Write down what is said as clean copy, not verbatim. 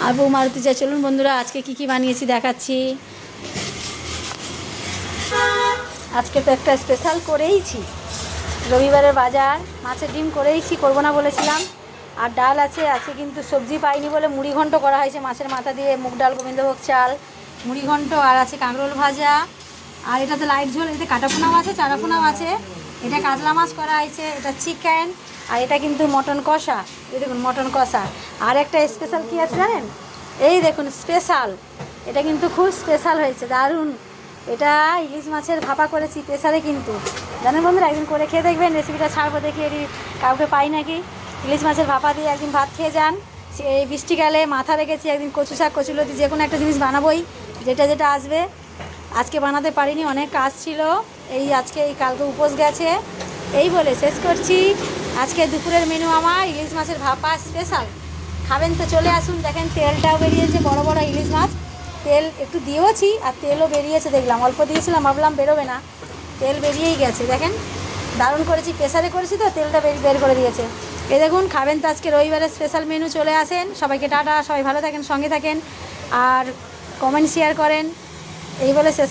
আর বউ মারুতি যা। চলুন বন্ধুরা, আজকে কি বানিয়েছি দেখাচ্ছি। আজকে তো একটা স্পেশাল করেইছি, রবিবারের বাজার, মাছের ডিম করেইছি, করবো না বলেছিলাম। আর ডাল আছে, আজকে কিন্তু সবজি পাইনি বলে মুড়ি ঘন্ট করা হয়েছে মাছের মাথা দিয়ে, মুগ ডাল, গোবিন্দভোগ চাল, মুড়ি ঘন্ট। আর আছে কাঁকরোল ভাজা। আর এটা তো লাইট ঝোল, এতে কাটাপোনাও আছে, চারাপোনাও আছে। এটা কাতলা মাছ করা হয়েছে, এটা চিকেন। আর এটা কিন্তু মটন কষা, এই দেখুন মটন কষা। আর একটা স্পেশাল কী আছে জানেন? এই দেখুন স্পেশাল, এটা কিন্তু খুব স্পেশাল হয়েছে, দারুণ। এটা ইলিশ মাছের ভাপা করেছি প্রেসারে, কিন্তু জানেন বন্ধুরা, একদিন করে খেয়ে দেখবেন, রেসিপিটা ছাড়বো, দেখি এটি কাউকে পাই নাকি। ইলিশ মাছের ভাপা দিয়ে একদিন ভাত খেয়ে যান। এই বৃষ্টিকালে মাথা রেখেছি, একদিন কচু শাক, কচুলতি, যে কোনো একটা জিনিস বানাবোই, যেটা আসবে। আজকে বানাতে পারিনি, অনেক কাজ ছিল। এই কালকে উপোস গেছে, এই বলে শেষ করছি। আজকে দুপুরের মেনু আমার ইলিশ মাছের ভাপা স্পেশাল। খাবেন তো চলে আসুন। দেখেন তেলটাও বেরিয়েছে, বড় বড় ইলিশ মাছ, তেল একটু দিয়েওছি, আর তেলও বেরিয়েছে, দেখলাম অল্প দিয়েছিলাম, ভাবলাম বেরোবে না, তেল বেরিয়েই গেছে। দেখেন দারুণ করেছি, প্রেসারে করেছি তো, তেলটা বের করে দিয়েছে। এই দেখুন, খাবেন তো আজকে রবিবারের স্পেশাল মেনু, চলে আসেন। সবাইকে টাটা, সবাই ভালো থাকেন, সঙ্গে থাকেন, আর কমেন্ট শেয়ার করেন, এই বলে শেষ।